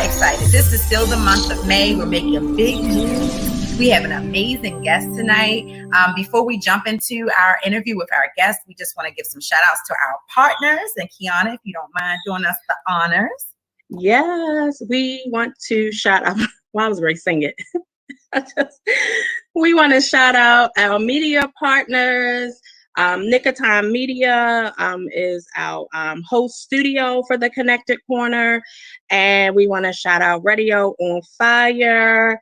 excited. This is still the month of May. We're making big moves. We have an amazing guest tonight. Before we jump into our interview with our guest, we just want to give some shout outs to our partners. And Kiana, if you don't mind doing us the honors. Yes, we want to shout out. Well, I was ready to sing it. We want to shout out our media partners. Nicotine Media is our host studio for the Connected Corner. And we want to shout out Radio on Fire.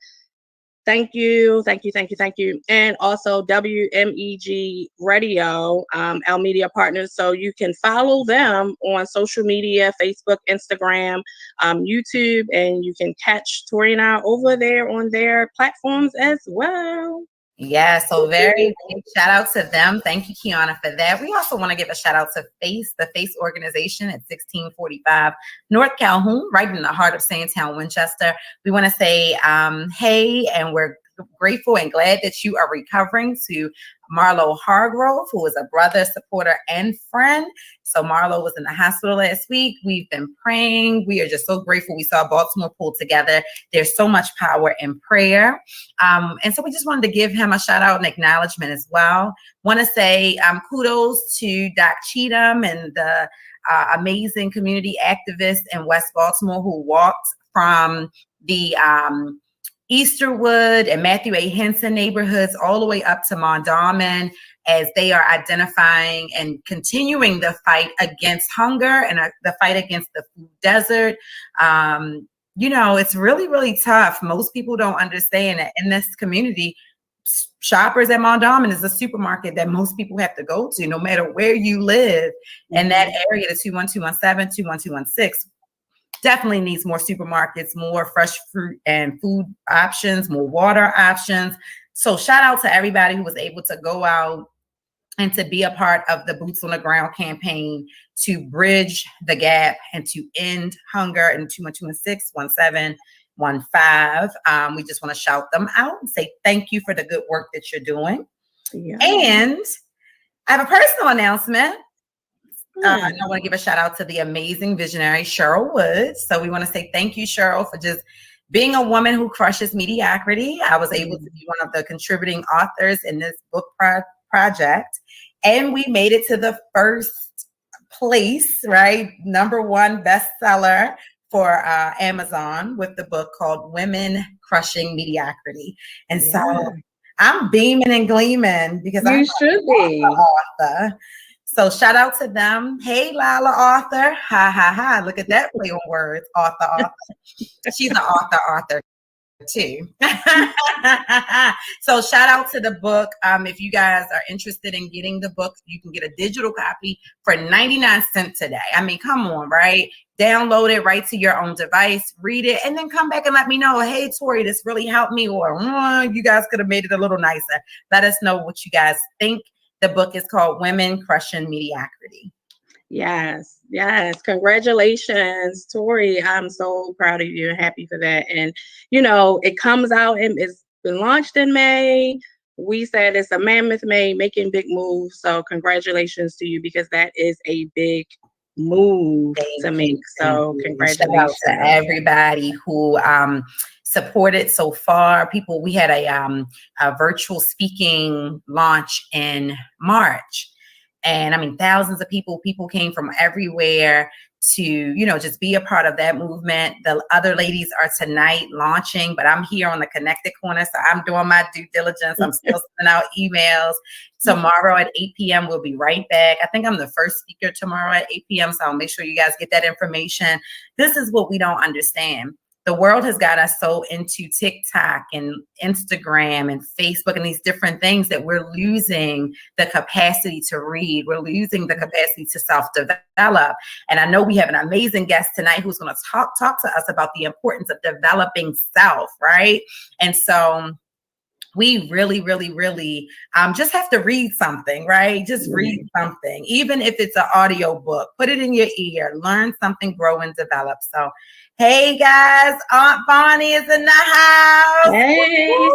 Thank you. And also WMEG Radio, our media partners. So you can follow them on social media, Facebook, Instagram, YouTube, and you can catch Tori and I over there on their platforms as well. Yeah, so very big shout out to them. Thank you, Kiana, for that. We also want to give a shout out to FACE, the FACE organization at 1645 North Calhoun, right in the heart of Sandtown, Winchester. We want to say hey, and we're grateful and glad that you are recovering, to Marlo Hargrove, who is a brother, supporter, and friend. So Marlo was in the hospital last week. We've been praying. We are just so grateful we saw Baltimore pull together. There's so much power in prayer. And so we just wanted to give him a shout out and acknowledgement as well. Want to say kudos to Doc Cheatham and the amazing community activists in West Baltimore who walked from the Easterwood and Matthew A. Henson neighborhoods all the way up to Mondawmin, as they are identifying and continuing the fight against hunger and the fight against the food desert. It's really, really tough. Most people don't understand that in this community, Shoppers at Mondawmin is a supermarket that most people have to go to, no matter where you live. And that area, the 21217, 21216, definitely needs more supermarkets, more fresh fruit and food options, more water options. So shout out to everybody who was able to go out and to be a part of the Boots on the Ground campaign to bridge the gap and to end hunger in 212161715. We just want to shout them out and say thank you for the good work that you're doing. Yeah. And I have a personal announcement. I want to give a shout out to the amazing visionary Cheryl Woods. So we want to say thank you, Cheryl, for just being a woman who crushes mediocrity. I was able to be one of the contributing authors in this book project, and we made it to the first place, right? #1 bestseller for Amazon with the book called Women Crushing Mediocrity. And so I'm beaming and gleaming because I'm an author. So shout out to them. Hey, Lila Author. Ha, ha, ha. Look at that play on words. Author. She's an author too. So shout out to the book. If you guys are interested in getting the book, you can get a digital copy for 99 cents today. I mean, come on, right? Download it right to your own device, read it, and then come back and let me know, hey, Tori, this really helped me, or you guys could have made it a little nicer. Let us know what you guys think. The book is called Women Crushing Mediocrity. Yes. Congratulations, Tori. I'm so proud of you and happy for that. And, it comes out and it's been launched in May. We said it's a Mammoth May, making big moves. So congratulations to you, because that is a big move to make. So congratulations to everybody who supported so far. We had a virtual speaking launch in March, and I mean, thousands of people came from everywhere to, just be a part of that movement. The other ladies are tonight launching, but I'm here on the Connected Corner, so I'm doing my due diligence. I'm still sending out emails. Tomorrow at 8 p.m. we'll be right back. I think I'm the first speaker tomorrow at 8 p.m. So I'll make sure you guys get that information. This is what we don't understand. The world has got us so into TikTok and Instagram and Facebook and these different things that we're losing the capacity to read. We're losing the capacity to self-develop. And I know we have an amazing guest tonight who's going to talk to us about the importance of developing self, right? And so we really, really, really just have to read something, right? Just read something, even if it's an audio book. Put it in your ear, learn something, grow and develop. So, hey guys, Aunt Bonnie is in the house. Hey.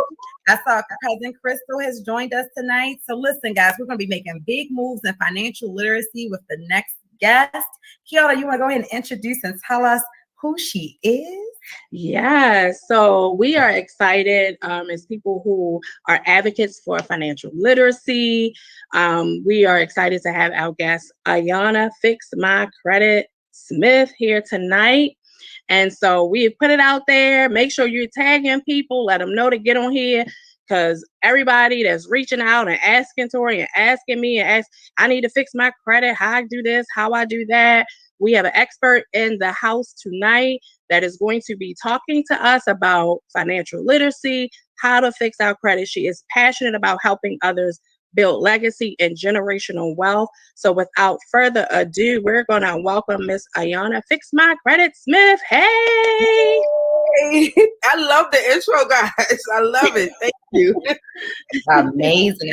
I saw cousin Crystal has joined us tonight. So listen, guys, we're going to be making big moves in financial literacy with the next guest. Kiana, you want to go ahead and introduce and tell us who she is? Yeah, so we are excited as people who are advocates for financial literacy. We are excited to have our guest, Ayannah Fix My Credit Smith, here tonight. And so we have put it out there. Make sure you're tagging people, let them know to get on here, because everybody that's reaching out and asking Tori and asking me I need to fix my credit, how I do this, how I do that. We have an expert in the house tonight that is going to be talking to us about financial literacy, how to fix our credit. She is passionate about helping others build legacy and generational wealth. So without further ado, we're going to welcome Miss Ayannah Fix My Credit Smith. Hey! I love the intro, guys. I love it. Thank you. Amazing.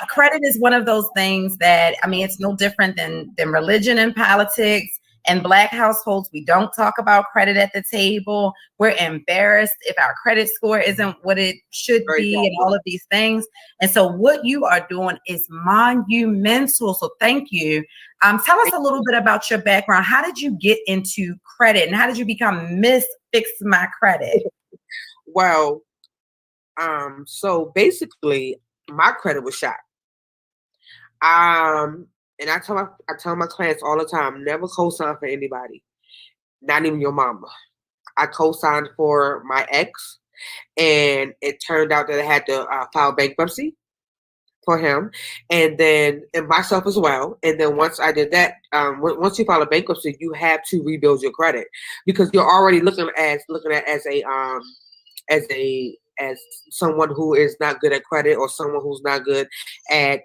Credit is one of those things that, it's no different than religion and politics. In Black households, we don't talk about credit at the table. We're embarrassed if our credit score isn't what it should be, and all of these things. And so what you are doing is monumental. So thank you. Tell us a little bit about your background. How did you get into credit, and how did you become Miss Fix My Credit? Well, so basically, my credit was shot. And I tell my clients all the time, never co-sign for anybody, not even your mama. I co-signed for my ex, and it turned out that I had to file bankruptcy for him, and myself as well. And then once I did that, once you file a bankruptcy, you have to rebuild your credit, because you're already looking at as someone who is not good at credit, or someone who's not good at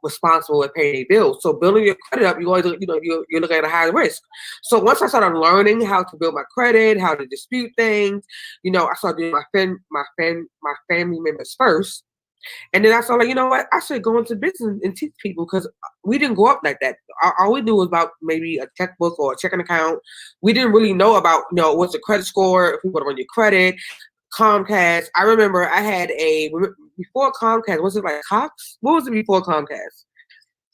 responsible at paying their bills. So building your credit up, you always you're looking at a higher risk. So once I started learning how to build my credit, how to dispute things, I started doing my family members first. And then I started I should go into business and teach people, because we didn't grow up like that. All we knew was about maybe a checkbook or a checking account. We didn't really know about, what's the credit score, if we want to run your credit. Comcast. I remember I had before Comcast, was it like Cox? What was it before Comcast?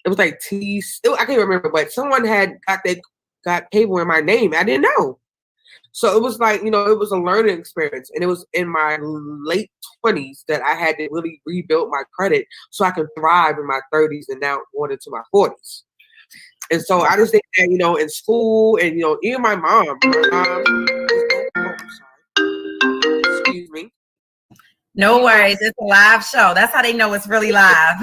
It was like I can't remember, but someone had got cable in my name. I didn't know. So it was like, it was a learning experience. And it was in my late 20s that I had to really rebuild my credit so I could thrive in my 30s and now going into my 40s. And so I just think that, in school, and, even my mom, excuse me. No worries. It's a live show. That's how they know it's really live.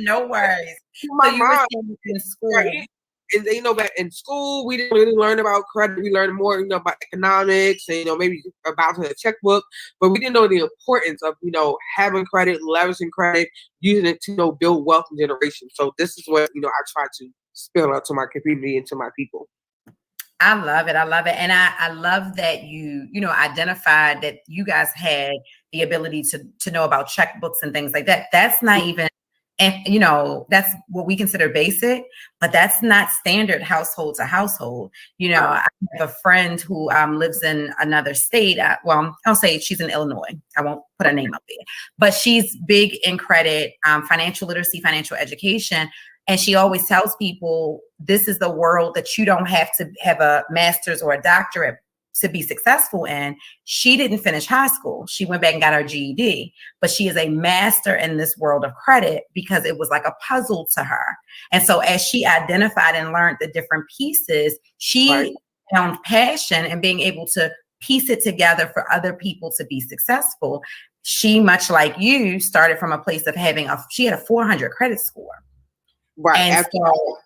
No worries. My mom in school. Right? And back in school, we didn't really learn about credit. We learned more, about economics and, maybe about the checkbook, but we didn't know the importance of, having credit, leveraging credit, using it to, build wealth and generation. So this is what, I try to spill out to my community and to my people. I love it. And I love that you identified that you guys had the ability to know about checkbooks and things like that. That's not even, and that's what we consider basic, but that's not standard household to household. I have a friend who lives in another state. I'll say she's in Illinois. I won't put her name up there, but she's big in credit, financial literacy, financial education. And she always tells people, this is the world that you don't have to have a master's or a doctorate to be successful in. She didn't finish high school. She went back and got her GED, but she is a master in this world of credit because it was like a puzzle to her. And so as she identified and learned the different pieces, she found passion in being able to piece it together for other people to be successful. She, much like you, started from a place of she had a 400 credit score. Right. And so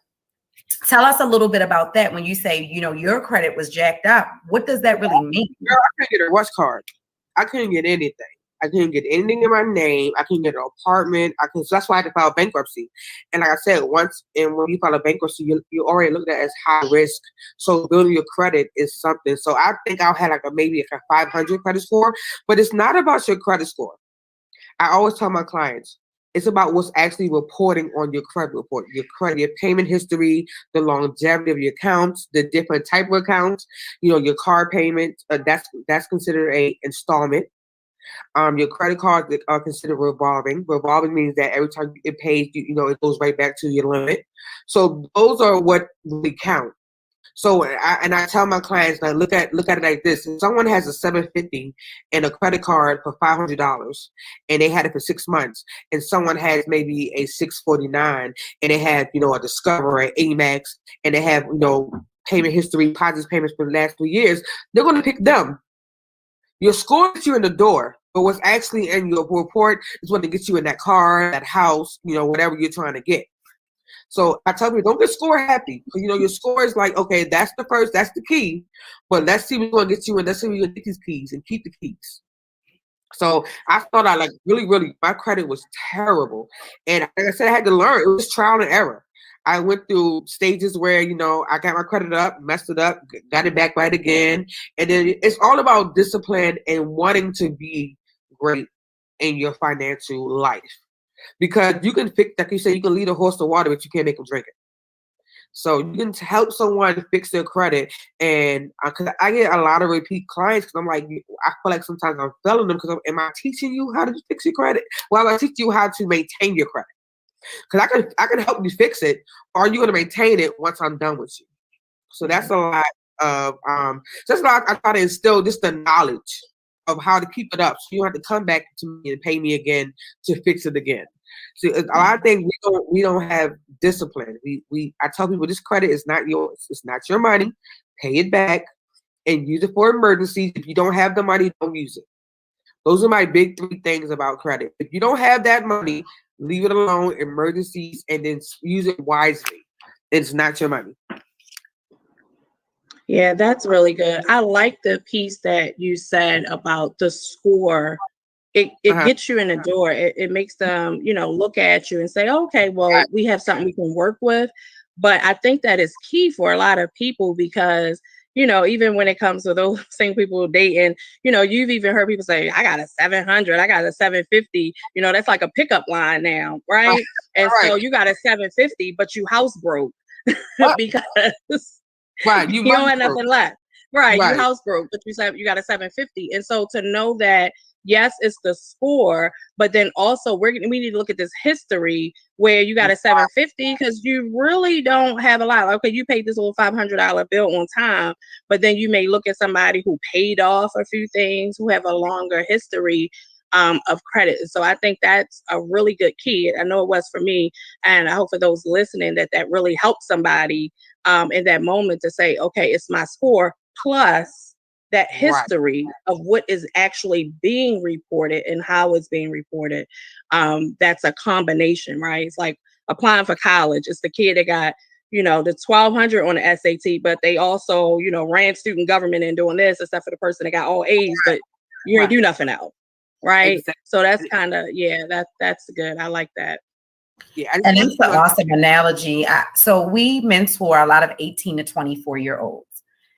tell us a little bit about that. When you say, your credit was jacked up, what does that really mean? Girl, I couldn't get a rush card. I couldn't get anything. I couldn't get anything in my name. I couldn't get an apartment. So that's why I had to file bankruptcy. And like I said, when you file a bankruptcy, you already looked at it as high risk. So building your credit is something. So I think I had maybe a 500 credit score, but it's not about your credit score. I always tell my clients, it's about what's actually reporting on your credit report, your credit, your payment history, the longevity of your accounts, the different type of accounts, your card payment, that's considered a installment. Your credit cards are considered revolving. Revolving means that every time it pays, it goes right back to your limit. So those are what really count. So I tell my clients, like, look at it like this: if someone has a $750 and a credit card for $500, and they had it for 6 months, and someone has maybe a $649, and they have a Discover, an Amex, and they have payment history, positive payments for the last 3 years, they're going to pick them. Your score gets you in the door, but what's actually in your report is what to get you in that car, that house, whatever you're trying to get. So I tell people, don't get score happy. Your score is like, okay, that's the key, but let's see what's going to get you in. Let's see where you get these keys and keep the keys. So I thought really, my credit was terrible. And like I said, I had to learn. It was trial and error. I went through stages where, I got my credit up, messed it up, got it back right again. And then it's all about discipline and wanting to be great in your financial life. Because you can fix, like you said, you can lead a horse to water, but you can't make them drink it. So you can help someone fix their credit. And cause I get a lot of repeat clients because I'm like, I feel like sometimes I'm failing them because am I teaching you how to fix your credit? Well, I'm teaching you how to maintain your credit. Because I can help you fix it, or are you going to maintain it once I'm done with you? So that's a lot of that's a lot. I try to instill just the knowledge of how to keep it up, so you don't have to come back to me and pay me again to fix it again. See, a lot of things we don't have discipline. I tell people this credit is not yours. It's not your money. Pay it back and use it for emergencies. If you don't have the money, don't use it. Those are my big 3 things about credit. If you don't have that money, leave it alone, emergencies, and then use it wisely. It's not your money. Yeah, that's really good. I like the piece that you said about the score. It gets you in the door. It makes them, look at you and say, okay, well, we have something we can work with. But I think that is key for a lot of people because, even when it comes to those same people dating, you've even heard people say, I got a 700, I got a 750. That's like a pickup line now, right? And so you got a 750, but you house broke because right, you don't have nothing left. Right, you house broke, but you got a 750. And so to know that, yes, it's the score, but then also we need to look at this history where you got a 750 because you really don't have a lot. Okay, you paid this little $500 bill on time, but then you may look at somebody who paid off a few things, who have a longer history of credit. So I think that's a really good key. I know it was for me, and I hope for those listening that really helps somebody in that moment to say, okay, it's my score plus that history of what is actually being reported and how it's being reported. That's a combination, right? It's like applying for college. It's the kid that got, the 1200 on the SAT, but they also, ran student government and doing this, except for the person that got all A's, but you ain't do nothing else. Right. Exactly. So that's kind of, that's good. I like that. Yeah, and that's an awesome analogy. So we mentor a lot of 18 to 24-year-olds.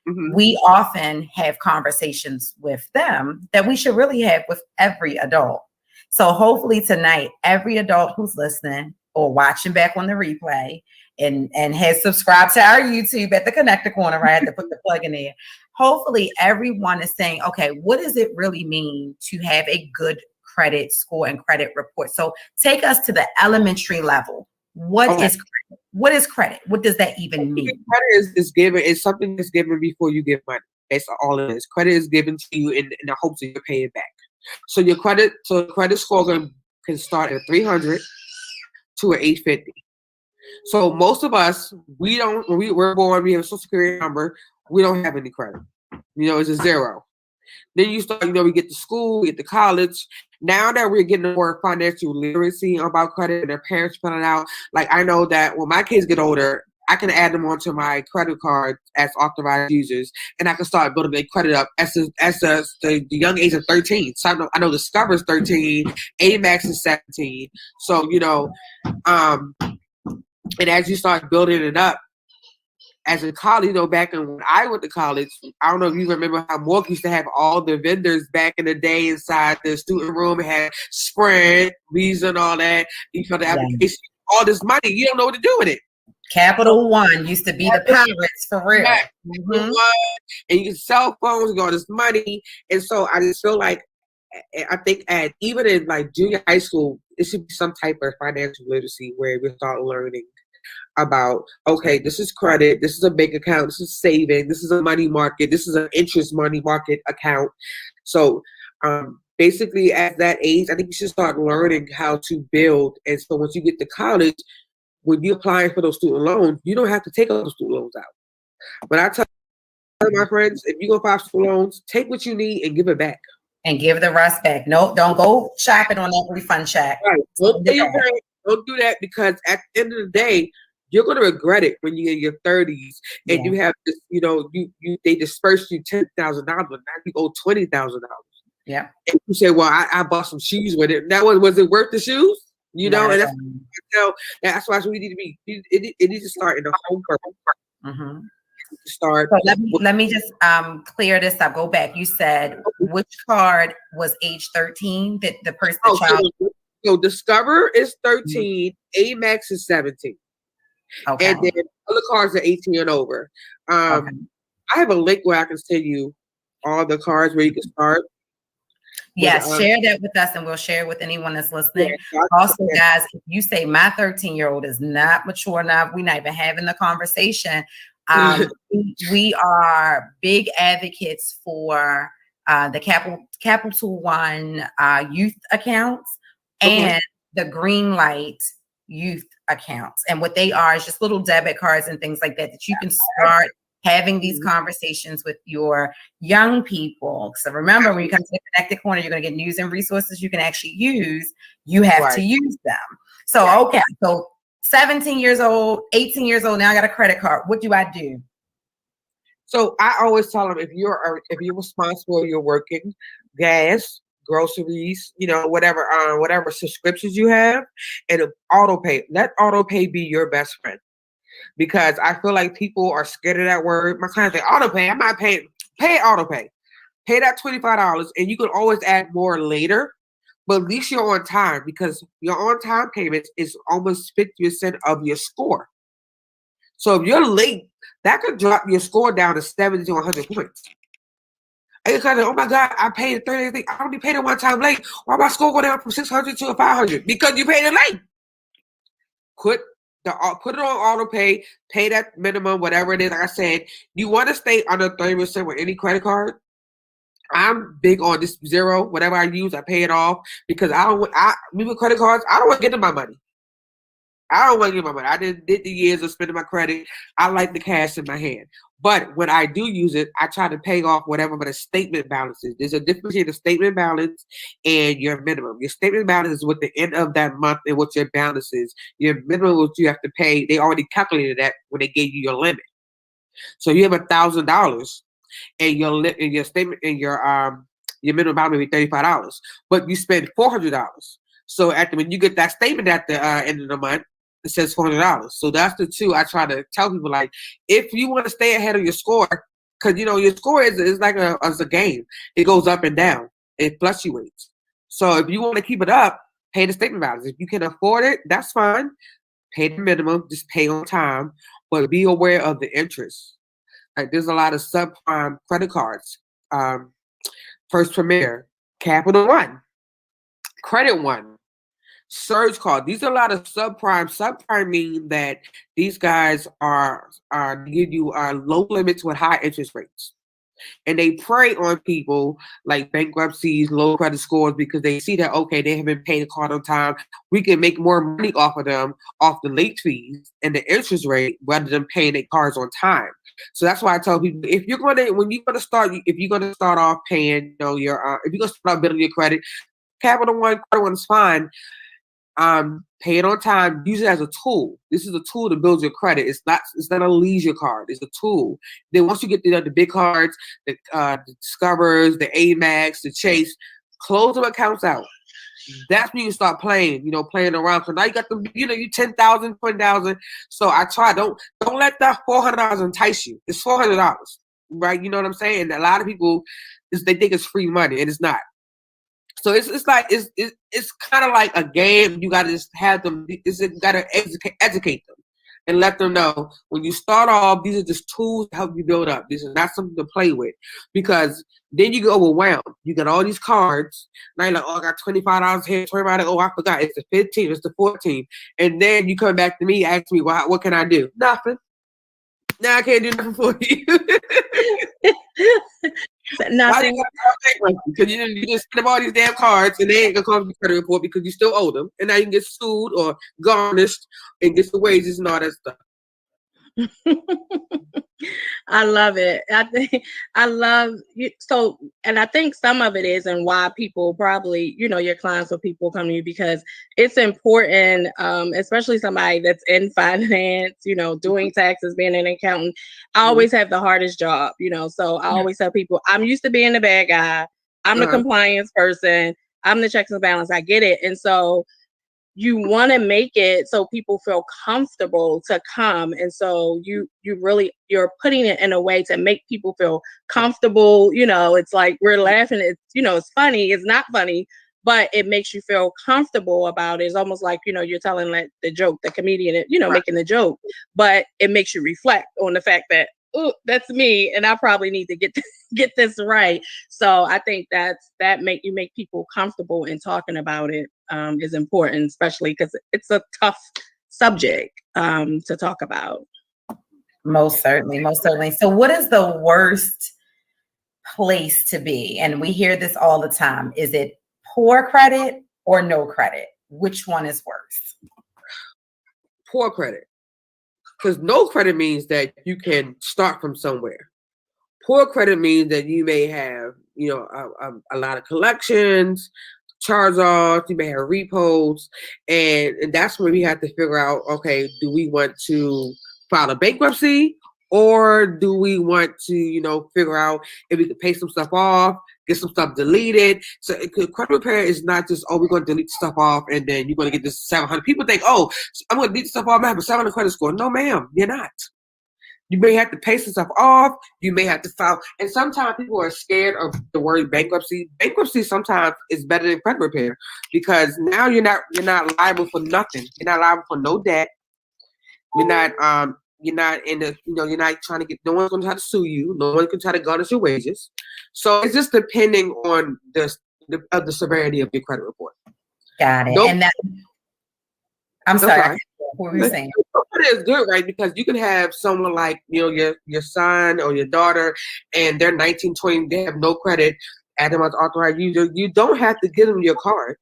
Mm-hmm. We often have conversations with them that we should really have with every adult. So hopefully tonight, every adult who's listening or watching back on the replay and has subscribed to our YouTube at the Connector Corner, right? I had to put the plug in there. Hopefully everyone is saying, okay, what does it really mean to have a good credit score and credit report? So take us to the elementary level. What is credit? What is credit? What does that even mean? Credit is given. It's something that's given before you give money. That's all it is. Credit is given to you in the hopes that you pay it back. So your credit score can start at 300 to an 850. So most of us, we're born, we have a social security number, we don't have any credit. It's a 0. Then you start, we get to school, we get to college. Now that we're getting more financial literacy about credit and their parents filling out, like I know that when my kids get older, I can add them onto my credit card as authorized users, and I can start building their credit up as the young age of 13. So I know Discover is 13, Amex is 17. So, and as you start building it up, as a college, back when I went to college, I don't know if you remember how Morgan used to have all the vendors back in the day inside the student room. It had Sprint, Visa, and all that. You fill the application, all this money, you don't know what to do with it. Capital One used to be the pirates for real. Mm-hmm. And you can cell phones, all this money. And so I just feel like, I think even in like junior high school, it should be some type of financial literacy where we start learning about, okay, this is credit, this is a bank account, this is saving, this is a money market, this is an interest money market account. So basically at that age, I think you should start learning how to build. And so once you get to college, when you're applying for those student loans, you don't have to take those student loans out. But I tell my friends, if you're going to file student loans, take what you need and give it back. And give the rest back. No, don't go shopping on that refund check. Right. Don't do that, because at the end of the day, you're going to regret it when you're in your 30s and you have this, they disperse you $10,000, now you owe $20,000. Yeah. And you say, well, I bought some shoes with it. That was it worth the shoes? And that's why we need to be. It needs to start in the home first. Mm-hmm. Start. So let me just clear this up. Go back. You said which card was age 13? That the person, the child. So Discover is 13. Mm-hmm. Amex is 17. Okay. And then other cards are 18 and over. I have a link where I can send you all the cards where you can start. Yes, share that with us, and we'll share it with anyone that's listening. Yeah, also, guys, if you say my 13-year-old is not mature enough, we're not even having the conversation. We are big advocates for the Capital One youth accounts and the Green Light youth accounts. And what they are is just little debit cards and things like that you can start having these conversations with your young people. So remember, when you come to the Connected Corner, you're going to get news and resources you can actually use. You have to use them. So, okay. So 17 years old, 18 years old, now I got a credit card. What do I do? So I always tell them, if you're responsible, you're working, gas, groceries, whatever subscriptions you have, and auto pay. Let auto pay be your best friend. Because I feel like people are scared of that word. My clients say, auto pay. I'm not paying. Pay auto pay. Pay that $25, and you can always add more later. But at least you're on time, because your on-time payments is almost 50% of your score. So if you're late, that could drop your score down to 70 to 100 points. And you're kind of, oh my God, I paid 30. I only paid it one time late. Why my score go down from 600 to 500? Because you paid it late. Put it on auto pay, pay that minimum, whatever it is. Like I said, you want to stay under 30% with any credit card. I'm big on this zero. Whatever I use, I pay it off, because with credit cards, I don't want to get my money. I did the years of spending my credit. I like the cash in my hand. But when I do use it, I try to pay off whatever the statement balance is. There's a difference between the statement balance and your minimum. Your statement balance is what the end of that month and what your balance is. Your minimum, what you have to pay, they already calculated that when they gave you your limit. So you have $1,000, and your statement and your minimum balance may be $35, but you spend $400. So when you get that statement at the end of the month, it says $400. So that's the two I try to tell people, like, if you want to stay ahead of your score, because your score is like a game. It goes up and down. It fluctuates. So if you want to keep it up, pay the statement balance. If you can afford it, that's fine. Pay the minimum, just pay on time, but be aware of the interest. Like, there's a lot of subprime credit cards. First Premier, Capital One, Credit One, Surge Card. These are a lot of subprime. Subprime mean that these guys are give you low limits with high interest rates. And they prey on people like bankruptcies, low credit scores, because they see that, okay, they haven't paid the card on time. We can make more money off of them, off the late fees and the interest rate, rather than paying their cards on time. So that's why I tell people, if you're going to start off paying, if you're going to start building your credit, Capital One, Credit One is fine. Pay it on time. Use it as a tool. This is a tool to build your credit. It's not a leisure card. It's a tool. Then once you get the big cards, the Discovers, the Amex, the Chase, close them accounts out. That's when you start playing around. So now you got them, you $10,000, $20,000. So I try, don't let that $400 entice you. It's $400, right? You know what I'm saying? And a lot of people, they think it's free money, and it's not. So it's kind of like a game. You got to just have them. You got to educate them. and let them know when you start off, these are just tools to help you build up. This is not something to play with, because then you get overwhelmed. You got all these cards. Now you're like, oh, I got $25 here, $20. Oh, I forgot. It's the 15th. It's the 14th. And then you come back to me, ask me, well, what can I do? Nothing. Now I can't do nothing for you. Nothing. Because you just spend all these damn cards and they ain't gonna come to the credit report because you still owe them. And now you can get sued or garnished and get the wages and all that stuff. I love it. I love you. So, and I think some of it is, and why people probably, your clients or people come to you, because it's important, especially somebody that's in finance, doing taxes, being an accountant. I always have the hardest job, so I always tell people, I'm used to being the bad guy. I'm the compliance person. I'm the checks and balance. I get it. And so you want to make it so people feel comfortable to come. And so you're putting it in a way to make people feel comfortable. It's like we're laughing. It's, it's funny. It's not funny, but it makes you feel comfortable about it. It's almost like, you're telling the joke, the comedian, making the joke, but it makes you reflect on the fact that, oh, that's me, and I probably need to get this right. So I think that make people comfortable in talking about it is important, especially because it's a tough subject to talk about. Most certainly. So what is the worst place to be? And we hear this all the time. Is it poor credit or no credit? Which one is worse? Poor credit. Because no credit means that you can start from somewhere. Poor credit means that you may have, a lot of collections, charge-offs, you may have repos, and that's where we have to figure out, okay, do we want to file a bankruptcy, or do we want to, figure out if we can pay some stuff off, get some stuff deleted? So credit repair is not just, oh, we're going to delete stuff off and then you're going to get this 700. People think, oh, I'm going to delete stuff off, I have a 700 credit score. No, ma'am, you're not. You may have to pay some stuff off. You may have to file. And sometimes people are scared of the word bankruptcy. Bankruptcy sometimes is better than credit repair, because now you're not liable for nothing. You're not liable for no debt. You're not in the, you're not trying to get, no one's going to try to sue you. No one can try to garnish your wages. So it's just depending on the severity of your credit report. Got it. And that, I'm sorry. What were you saying? It is good, right? Because you can have someone like, your son or your daughter, and they're 19, 20, they have no credit, add them as authorized user. You don't have to give them your card.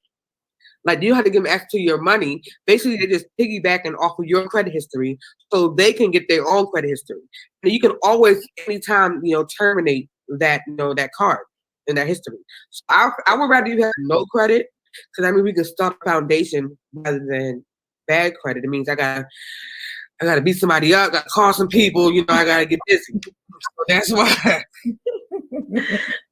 Like, you have to give them access to your money. Basically, they just piggybacking off of your credit history so they can get their own credit history. And you can always, anytime, terminate that, that card and that history. So I would rather you have no credit, because we can start a foundation rather than bad credit. It means I gotta beat somebody up, gotta call some people, I gotta get busy. So that's why. And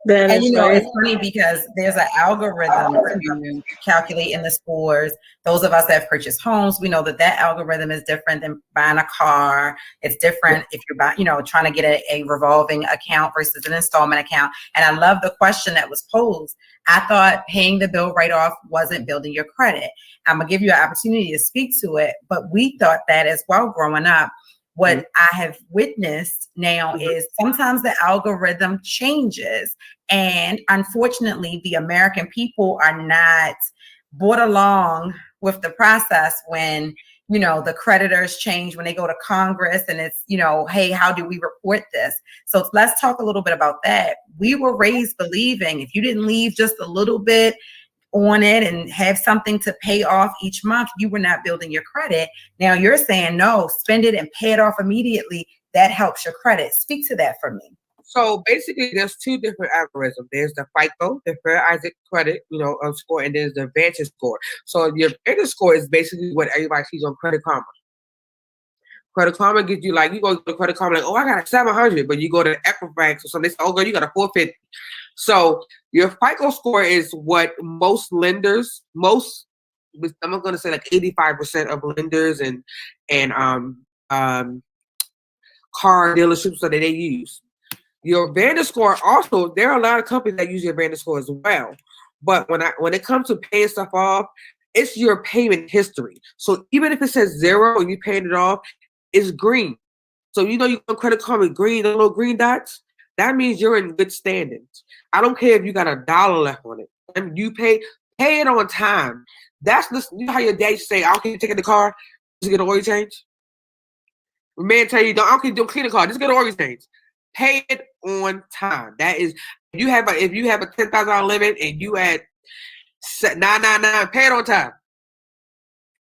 it's funny because there's an algorithm to calculate in the scores. Those of us that have purchased homes, we know that algorithm is different than buying a car. It's different if you're trying to get a revolving account versus an installment account. And I love the question that was posed. I thought paying the bill right off wasn't building your credit. I'm gonna give you an opportunity to speak to it, but we thought that as well growing up. What I have witnessed now is sometimes the algorithm changes, and unfortunately, the American people are not brought along with the process when, the creditors change, when they go to Congress and it's, hey, how do we report this? So let's talk a little bit about that. We were raised believing if you didn't leave just a little bit on it and have something to pay off each month, you were not building your credit. Now you're saying, no, spend it and pay it off immediately. That helps your credit. Speak to that for me. So basically, there's two different algorithms. There's the FICO, the Fair Isaac Credit, score, and there's the Vantage score. So your Vantage score is basically what everybody sees on Credit Karma. Credit Karma gives you, like, you go to Credit Karma, like, oh, I got a 700, but you go to Equifax or something, they say, oh, girl, you got a 450. So your FICO score is what most lenders, I'm going to say like 85% of lenders and car dealerships that they use. Your Vantage score also, there are a lot of companies that use your Vantage score as well. But when it comes to paying stuff off, it's your payment history. So even if it says 0 and you paying it off, is green. So you know you got a credit card with green, the little green dots. That means you're in good standings. I don't care if you got $1 left on it. And you pay it on time. That's the, you know how your dad used to say, I don't care if you take the car, just get an oil change. The man tell you, don't clean the car, just get an oil change. Pay it on time. That is, if you have a $10,000 limit and you at 999, pay it on time.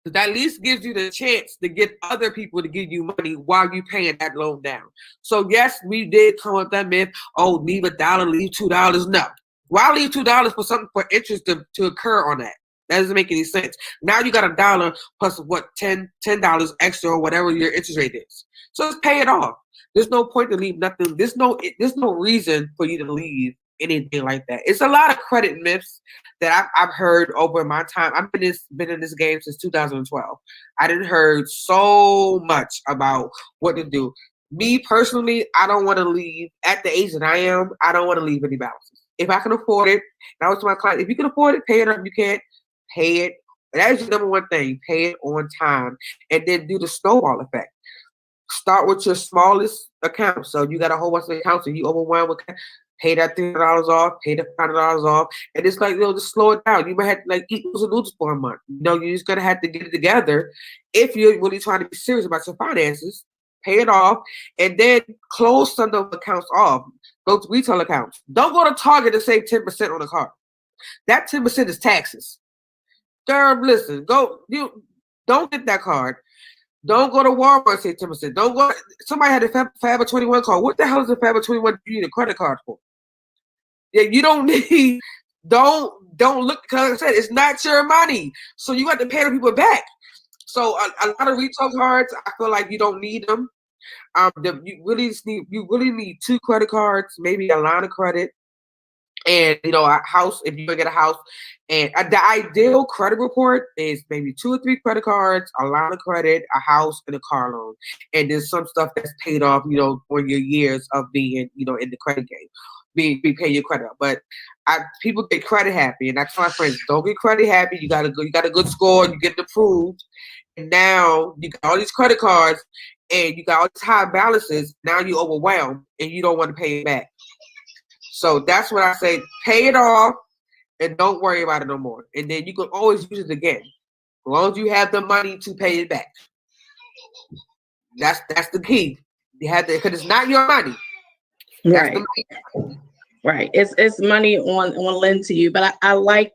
That at least gives you the chance to get other people to give you money while you paying that loan down. So yes, we did come up with that myth. Oh, leave $1, leave $2. No. Why leave $2 for something for interest to occur on that? That doesn't make any sense. Now you got $1 plus what $10 extra or whatever your interest rate is. So just pay it off. There's no point to leave nothing. There's no reason for you to leave anything like that. It's a lot of credit myths that I've heard over my time. I've been in this game since 2012. I didn't heard so much about what to do. Me personally, I don't want to leave at the age that I am. I don't want to leave any balances. If I can afford it, and I was to my client, if you can afford it, pay it up. If you can't, pay it. That is your number one thing. Pay it on time, and then do the snowball effect. Start with your smallest account. So you got a whole bunch of accounts, and you overwhelmed with. Pay that $300 off, pay the $500 off, and it's like, just slow it down. You might have to like eat those noodles for a month. You're just gonna have to get it together if you're really trying to be serious about your finances. Pay it off, and then close some of the accounts off. Go to retail accounts. Don't go to Target to save 10% on a card. That 10% is taxes. Girl, listen, you don't get that card. Don't go to Walmart and save 10%. Don't go. Somebody had a Forever 21 card. What the hell is a Forever 21 you need a credit card for? Yeah, you don't need. Don't look, because like I said, it's not your money. So you have to pay the people back. So a lot of retail cards, I feel like you don't need them. You really need 2 credit cards, maybe a line of credit, and a house if you get a house. And the ideal credit report is maybe 2 or 3 credit cards, a line of credit, a house, and a car loan. And there's some stuff that's paid off, for your years of being, in the credit game. Be paying your credit up. But people get credit happy, and I tell my friends, don't get credit happy. You got a good score, you get it approved, and now you got all these credit cards and you got all these high balances. Now you're overwhelmed and you don't want to pay it back. So that's what I say. Pay it off and don't worry about it no more. And then you can always use it again, as long as you have the money to pay it back. That's the key. You have to, because it's not your money. Right. Right. It's money on lend to you. But I like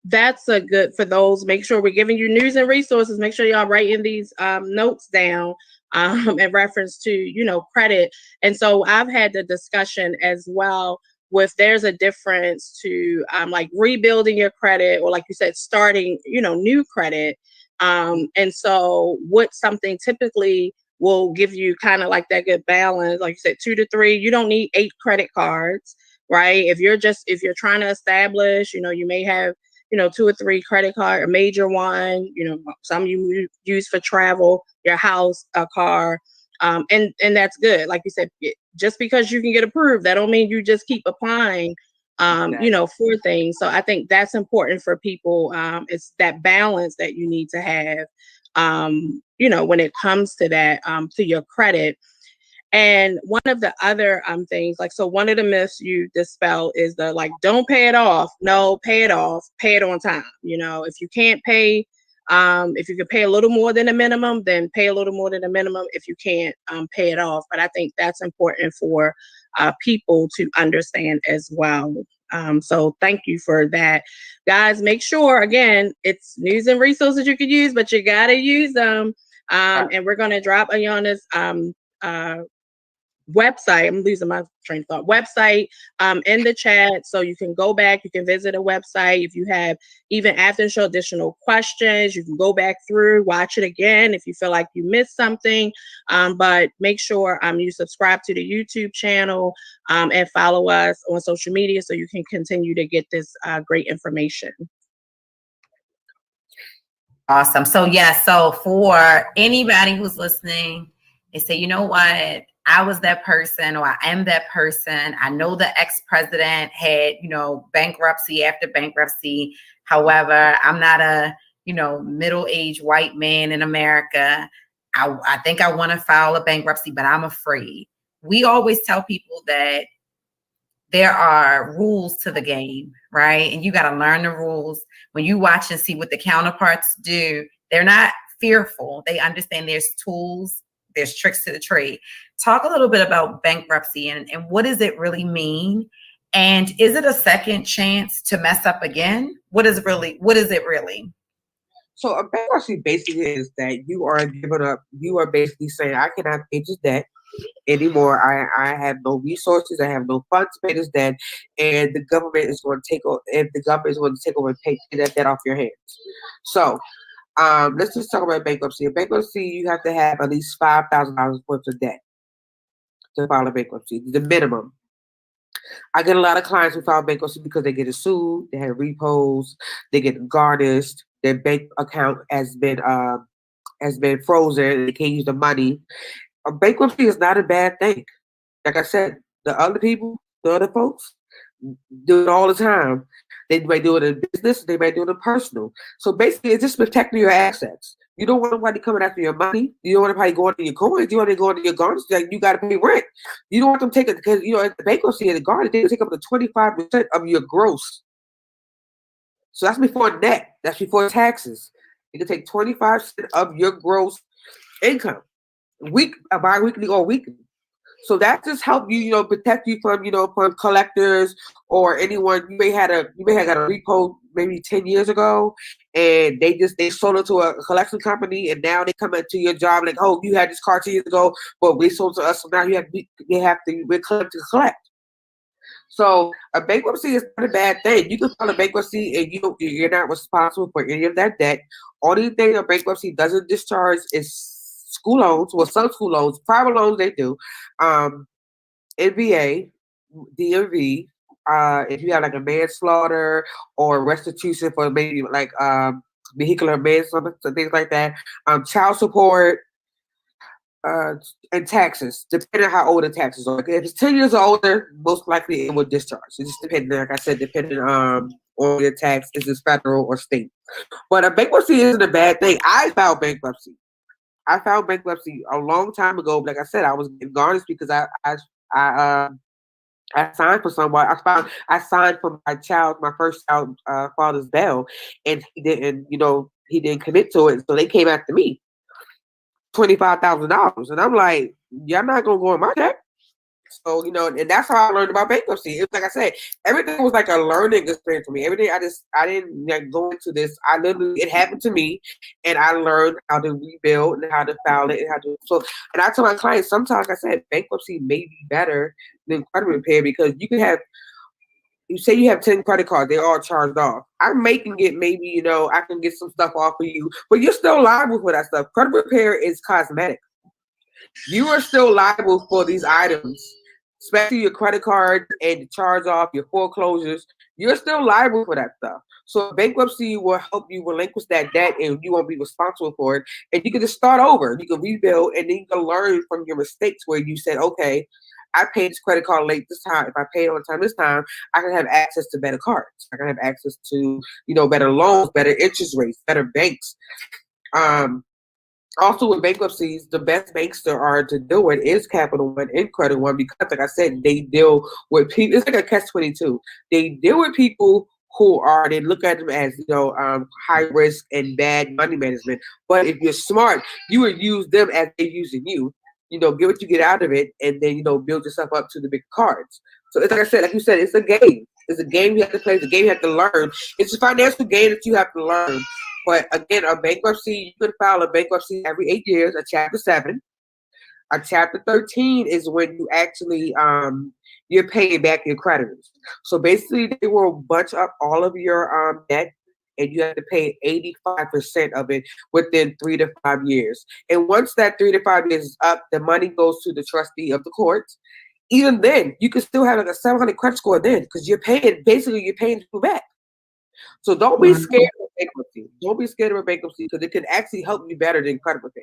that's a good for those. Make sure we're giving you news and resources. Make sure y'all writing these notes down in reference to credit. And so I've had the discussion as well with there's a difference to like rebuilding your credit, or like you said, starting new credit. And so what's something typically will give you kind of like that good balance, like you said, 2 to 3. You don't need 8 credit cards, right? If you're trying to establish, you may have 2 or 3 credit card, a major one, some you use for travel, your house, a car, and that's good. Like you said, just because you can get approved, that don't mean you just keep applying, for things. So I think that's important for people. It's that balance that you need to have, when it comes to that, to your credit. And one of the other things, so one of the myths you dispel is don't pay it off. No, pay it off. Pay it on time. If you can't pay, if you can pay a little more than a minimum, then pay a little more than a minimum. If you can't, pay it off. But I think that's important for people to understand as well. So thank you for that. Guys, make sure, again, it's news and resources you could use, but you got to use them. And we're going to drop Ayannah's website. I'm losing my train of thought. Website in the chat, so you can go back. You can visit a website. If you have even after the show additional questions, you can go back through, watch it again if you feel like you missed something. But make sure you subscribe to the YouTube channel and follow us on social media so you can continue to get this great information. Awesome. So for anybody who's listening, they say, you know what? I was that person, or I am that person. I know the ex-president had, bankruptcy after bankruptcy. However, I'm not a, middle-aged white man in America. I think I want to file a bankruptcy, but I'm afraid. We always tell people that there are rules to the game, right? And you got to learn the rules. When you watch and see what the counterparts do, they're not fearful. They understand there's tools, there's tricks to the trade. Talk a little bit about bankruptcy and what does it really mean? And is it a second chance to mess up again? What is it really? So a bankruptcy basically is that you are giving up. You are basically saying, I cannot pay this debt anymore. I have no resources. I have no funds to pay this debt, and the government is going to take over. And the government is going to take over and pay that debt off your hands. So, let's just talk about bankruptcy. In bankruptcy, you have to have at least $5,000 worth of debt to file a bankruptcy. The minimum. I get a lot of clients who file bankruptcy because they get sued, they have repos, they get garnished, their bank account has been frozen, they can't use the money. A bankruptcy is not a bad thing. Like I said, the other folks do it all the time. They might do it in business, they might do it in personal. So basically, it's just protecting your assets. You don't want nobody coming after your money. You don't want nobody going to your coins. You want to go into your garnish. Like, you got to pay rent. You don't want them taking, because at the bankruptcy and the garnish, they take up to 25% of your gross. So that's before net. That's before taxes. You can take 25% of your gross income, bi-weekly or weekly. So that just help you, protect you from collectors or anyone. You may have got a repo maybe 10 years ago, and they sold it to a collection company, and now they come into your job like, oh, you had this car 10 years ago, but we sold to us, so now we're collecting to collect. So a bankruptcy is not a bad thing. You can file a bankruptcy and you're not responsible for any of that debt. Only thing a bankruptcy doesn't discharge is school loans. Well, some school loans, private loans they do. NBA, DMV. If you have like a manslaughter or restitution for maybe like vehicular manslaughter, things like that. Child support. And taxes, depending on how old the taxes are. If it's 10 years or older, most likely it will discharge. It just depends, like I said, depending on your tax, is it federal or state. But a bankruptcy isn't a bad thing. I filed bankruptcy a long time ago. Like I said, I was garnished because I signed for somebody. I signed for my first child father's bail, and he didn't commit to it, so they came after me. $25,000, and I'm like, y'all not gonna go in my check. So and that's how I learned about bankruptcy. It was like I said, everything was like a learning experience for me. Everything I didn't go into this. It happened to me, and I learned how to rebuild and how to file it and how to. So, and I tell my clients sometimes, I said, bankruptcy may be better than credit repair because you can have. You say you have 10 credit cards, they're all charged off. I'm making it maybe, I can get some stuff off of you, but you're still liable for that stuff. Credit repair is cosmetic. You are still liable for these items, especially your credit cards and the charge off, your foreclosures. You're still liable for that stuff. So bankruptcy will help you relinquish that debt and you won't be responsible for it. And you can just start over. You can rebuild and then you can learn from your mistakes where you said, okay, I paid this credit card late this time. If I pay on time this time, I can have access to better cards. I can have access to, better loans, better interest rates, better banks. Also with bankruptcies, the best banks there are to do it is Capital One and Credit One because, like I said, they deal with people. It's like a catch-22. They deal with people they look at them as, high risk and bad money management. But if you're smart, you would use them as they're using you. Get what you get out of it, and then build yourself up to the big cards. So it's like I said, like you said, it's a game. It's a game you have to play. It's a game you have to learn. It's a financial game that you have to learn. But again, a bankruptcy, you can file a bankruptcy every 8 years. A Chapter 7, a Chapter 13 is when you actually you're paying back your creditors. So basically, they will bunch up all of your debt. And you have to pay 85% of it within 3 to 5 years. And once that 3 to 5 years is up, the money goes to the trustee of the courts. Even then, you can still have like a 700 credit score then because you're paying people back. So don't be scared of bankruptcy. Don't be scared of a bankruptcy because it can actually help you better than credit repair.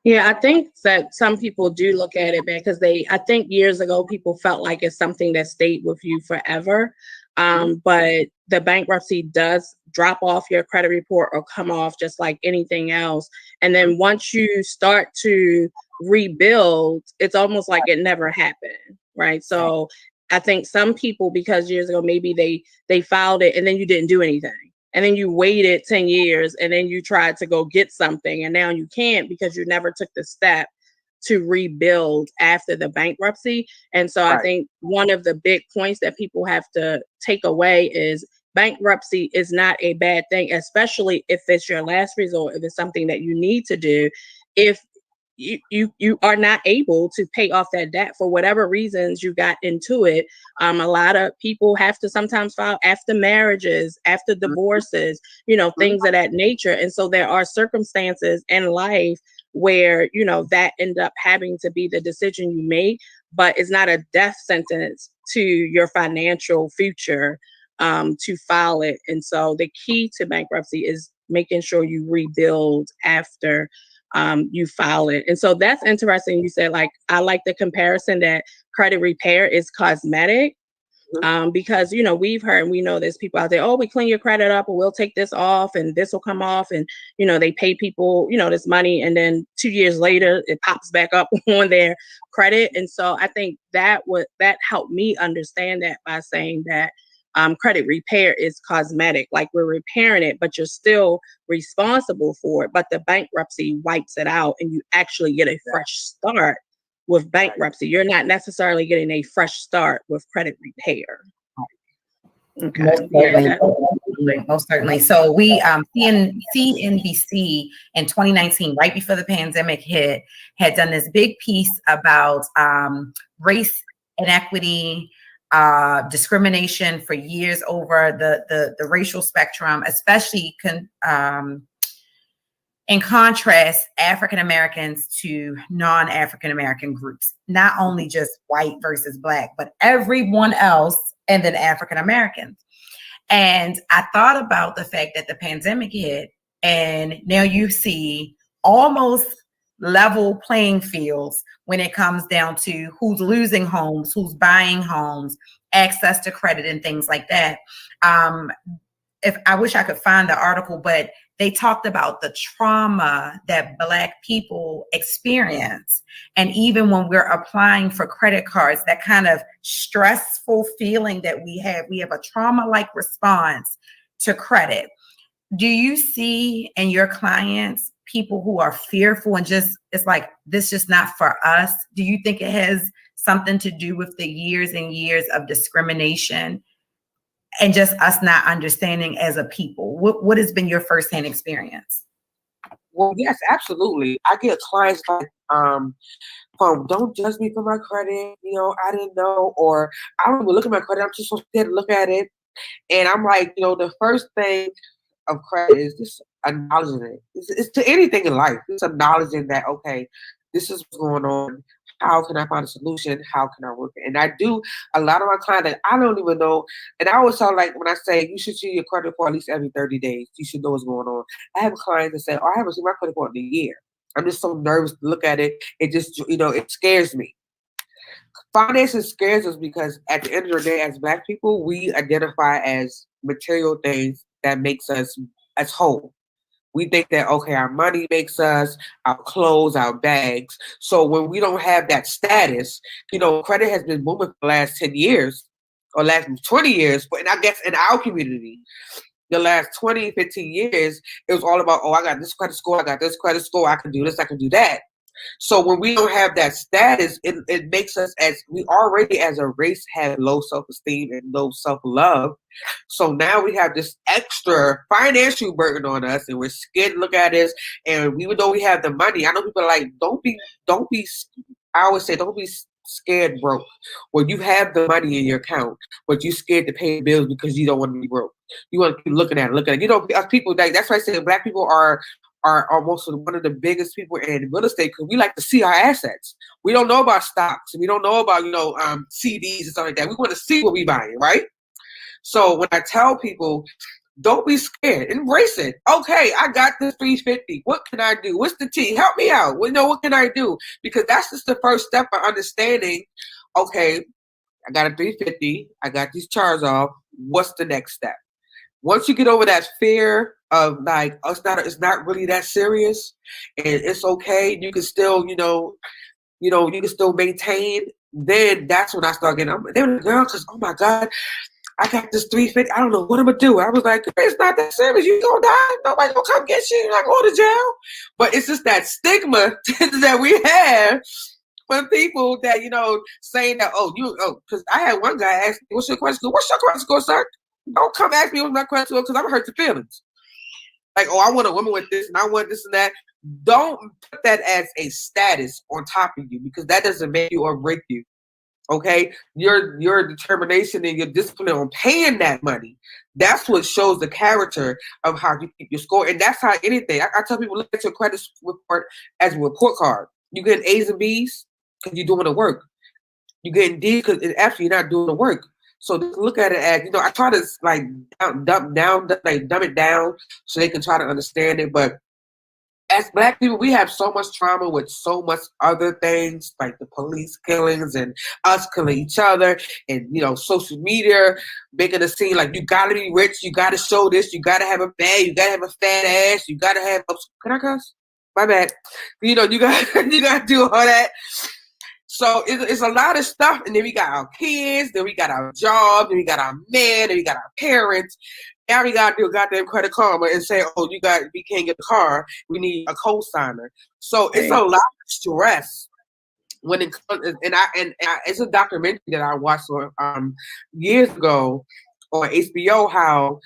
Yeah, I think that some people do look at it because I think years ago, people felt like it's something that stayed with you forever. But the bankruptcy does drop off your credit report or come off just like anything else. And then once you start to rebuild, it's almost like it never happened, right? So I think some people, because years ago, maybe they filed it and then you didn't do anything. And then you waited 10 years and then you tried to go get something and now you can't because you never took the step to rebuild after the bankruptcy. And so I think one of the big points that people have to take away is bankruptcy is not a bad thing, especially if it's your last resort, if it's something that you need to do. If you are not able to pay off that debt for whatever reasons you got into it. A lot of people have to sometimes file after marriages, after divorces, things of that nature. And so there are circumstances in life where, that end up having to be the decision you make, but it's not a death sentence to your financial future to file it. And so the key to bankruptcy is making sure you rebuild after you file it. And so that's interesting. You said, like, I like the comparison that credit repair is cosmetic, because, we've heard, and we know there's people out there, oh, we clean your credit up, or we'll take this off and this will come off. And, they pay people, this money. And then 2 years later, it pops back up on their credit. And so I think that helped me understand that by saying that credit repair is cosmetic, like we're repairing it, but you're still responsible for it. But the bankruptcy wipes it out and you actually get a fresh start with bankruptcy. You're not necessarily getting a fresh start with credit repair. Okay. Most certainly. So we, CNBC in 2019, right before the pandemic hit, had done this big piece about race inequity, discrimination for years over the racial spectrum, especially in contrast, African Americans to non-African American groups, not only just white versus black, but everyone else, and then African Americans. And I thought about the fact that the pandemic hit, and now you see almost level playing fields when it comes down to who's losing homes, who's buying homes, access to credit, and things like that. If I wish I could find the article, but they talked about the trauma that Black people experience. And even when we're applying for credit cards, that kind of stressful feeling that we have a trauma-like response to credit. Do you see in your clients people who are fearful and it's like, this just not for us? Do you think it has something to do with the years and years of discrimination and just us not understanding as a people? What has been your firsthand experience? Well, yes, absolutely. I get clients like, from don't judge me for my credit, I didn't know, or I don't even look at my credit, I'm just so scared to look at it. And I'm like, the first thing of credit is just acknowledging it. It's to anything in life. It's acknowledging that, okay, this is what's going on. How can I find a solution? How can I work it? And I do a lot of my clients that I don't even know. And I always tell, like, when I say you should see your credit report at least every 30 days, you should know what's going on. I have clients that say, oh, I haven't seen my credit report in a year. I'm just so nervous to look at it. It just, it scares me. Finances scares us because at the end of the day, as Black people, we identify as material things that makes us as whole. We think that, okay, our money makes us, our clothes, our bags. So when we don't have that status, credit has been booming for the last 10 years or last 20 years. But I guess in our community, the last 20, 15 years, it was all about, oh, I got this credit score, I got this credit score, I can do this, I can do that. So when we don't have that status, it makes us, as we already as a race have low self-esteem and low self-love. So now we have this extra financial burden on us, and we're scared to look at this. And even though we have the money, I know people are like, don't be. I always say, don't be scared broke. Well, you have the money in your account, but you're scared to pay bills because you don't want to be broke. You want to keep looking at it. Us people, that's why I say Black people are almost one of the biggest people in real estate because we like to see our assets. We don't know about stocks. We don't know about, CDs and stuff like that. We want to see what we're buying, right? So when I tell people, don't be scared, embrace it. Okay, I got this 350. What can I do? What's the T? Help me out. What can I do? Because that's just the first step of understanding, okay, I got a 350. I got these charges off. What's the next step? once you get over that fear of like, oh, it's not really that serious, and it's okay, you can still, you can still maintain. Then that's when I start getting. They were the girl, because oh my God, I got this 350. I don't know what I'm gonna do. I was like, it's not that serious. You gonna die. Nobody gonna come get you. You're not going to jail. But it's just that stigma that we have for people that saying that. Because I had one guy ask me, "What's your credit score? What's your credit score, sir?" Don't come ask me what's my credit score because I'm gonna hurt your feelings. Like, oh, I want a woman with this and I want this and that. Don't put that as a status on top of you, because that doesn't make you or break you. Okay, your determination and your discipline on paying that money, that's what shows the character of how you keep your score. And that's how anything. I tell people, look at your credit report as a report card. You get A's and B's because you're doing the work. You get D's because actually you're not doing the work. So just look at it as, I try to like dumb it down so they can try to understand it. But as Black people, we have so much trauma with so much other things, like the police killings and us killing each other, and social media making it seem like you gotta be rich, you gotta show this, you gotta have a bag, you gotta have a fat ass, you gotta have. Can I cuss? My bad. You gotta do all that. So it's a lot of stuff, and then we got our kids, then we got our jobs, then we got our men, then we got our parents. Now we gotta do a goddamn Credit Karma and say, oh, we can't get the car, we need a co-signer. So it's a lot of stress when it comes, and it's a documentary that I watched years ago on HBO, how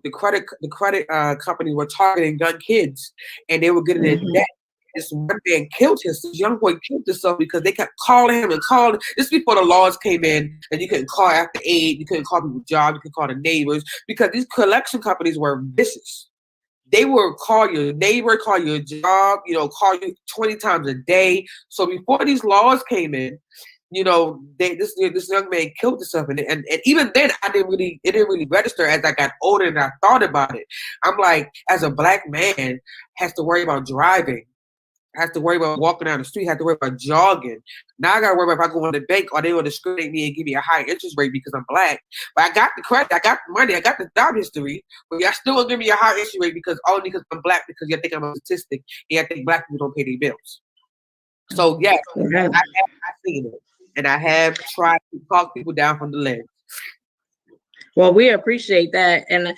the credit company were targeting young kids, and they were getting in debt. This one man this young boy killed himself because they kept calling him and calling. This before the laws came in and you couldn't call after 8, you couldn't call people jobs, you couldn't call the neighbors, because these collection companies were vicious. They would call your neighbor, call your job, call you 20 times a day. So before these laws came in, this young man killed himself, and even then it didn't really register. As I got older and I thought about it, I'm like, as a Black man, has to worry about driving, have to worry about walking down the street, have to worry about jogging. Now I got to worry about if I go on the bank, or they will discriminate me and give me a high interest rate because I'm Black. But I got the credit, I got the money, I got the job history, but y'all still gonna give me a high interest rate because I'm Black, because you think I'm a statistic, and you think Black people don't pay their bills. So yeah, I've seen it, and I have tried to talk people down from the ledge. Well, we appreciate that, and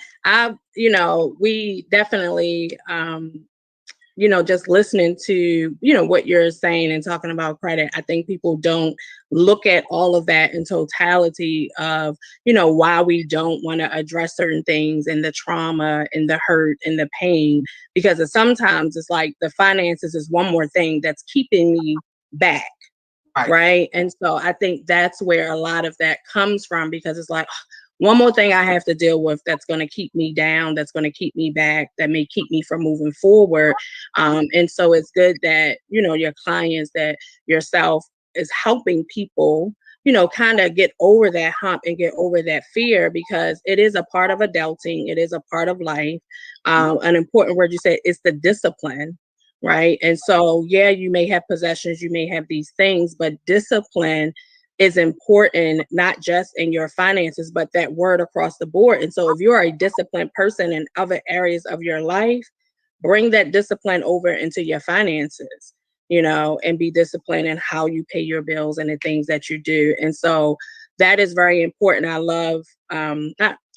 we definitely just listening to, what you're saying and talking about credit, I think people don't look at all of that in totality of, why we don't want to address certain things, and the trauma and the hurt and the pain, because sometimes it's like the finances is one more thing that's keeping me back. Right. And so I think that's where a lot of that comes from, because it's like, one more thing I have to deal with that's going to keep me down, that's going to keep me back, that may keep me from moving forward. And so it's good that, your clients, that yourself is helping people, kind of get over that hump and get over that fear, because it is a part of adulting. It is a part of life. An important word you said is the discipline. Right. And so, yeah, you may have possessions, you may have these things, but discipline is important, not just in your finances, but that word across the board. And so if you're a disciplined person in other areas of your life, bring that discipline over into your finances, and be disciplined in how you pay your bills and the things that you do. And so that is very important. I love, I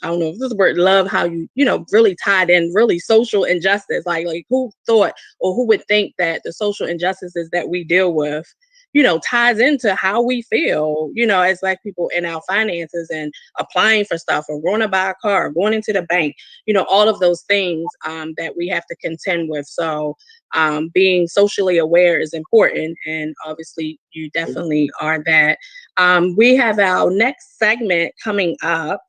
don't know if this is the word, love how you, really tied in really social injustice. Like who thought, or who would think that the social injustices that we deal with, ties into how we feel, as Black people in our finances, and applying for stuff, or going to buy a car, or going into the bank, all of those things that we have to contend with. So being socially aware is important. And obviously you definitely are that. We have our next segment coming up.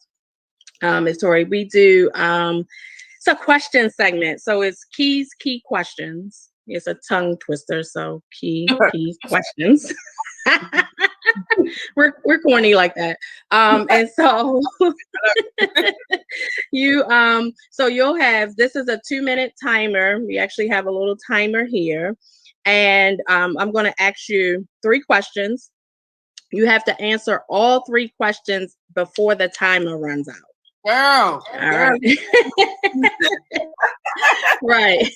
Tori, we do, it's a question segment. So it's key questions. It's a tongue twister. So key questions. we're corny like that. And so so you'll have, this is a 2-minute timer. We actually have a little timer here. And I'm going to ask you 3 questions. You have to answer all 3 questions before the timer runs out. Girl. All right. Right.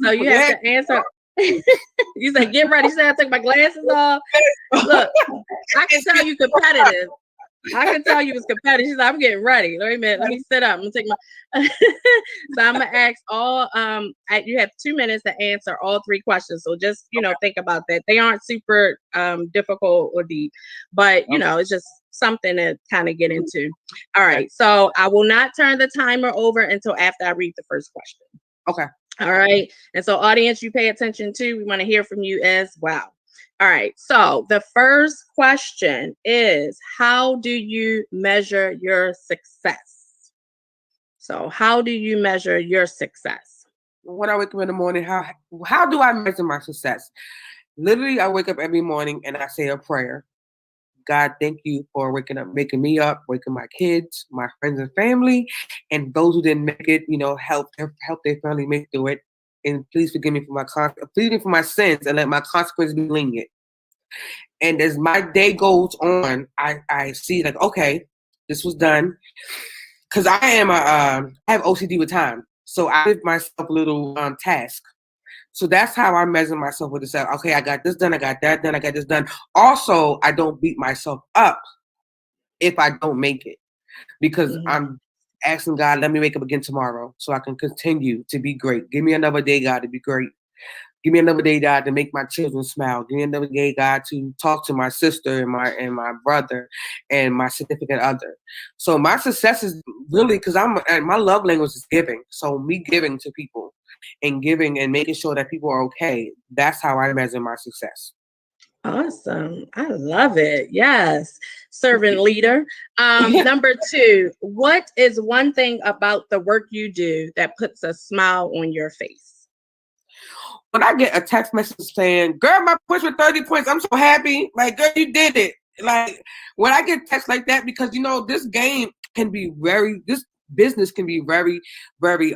So you have to answer. You said, get ready. You said, I took my glasses off. Look, I can tell you competitive. I can tell you was competitive. She's like, I'm getting ready. Wait a minute. Let me sit up. I'm gonna take my. So I'm gonna ask all. You have 2 minutes to answer all 3 questions. So just think about that. They aren't super difficult or deep, but it's just something to kind of get into. All right. So I will not turn the timer over until after I read the first question. Okay. All right. And so, audience, you pay attention too. We want to hear from you as well. All right. So the first question is, how do you measure your success? So how do you measure your success? When I wake up in the morning, how do I measure my success? Literally, I wake up every morning and I say a prayer. God, thank you for waking me up, waking my kids, my friends and family, and those who didn't make it, help their family make through it. And please forgive me for my sins and let my consequences be lenient. And as my day goes on, I see like, okay, this was done. Because I have OCD with time. So I give myself a little task. So that's how I measure myself with this. Okay, I got this done, I got that done, I got this done. Also, I don't beat myself up if I don't make it. Because I'm asking God, let me wake up again tomorrow so I can continue to be great. Give me another day, God, to be great. Give me another day, God, to make my children smile. Give me another day, God, to talk to my sister and my brother and my significant other. So my success is really because my love language is giving. So me giving to people and giving and making sure that people are okay. That's how I measure my success. Awesome. I love it. Yes. Servant leader. Number 2, what is one thing about the work you do that puts a smile on your face? When I get a text message saying, girl, my push with 30 points, I'm so happy. Like, girl, you did it. Like, when I get text like that, because, this game can be this business can be very, very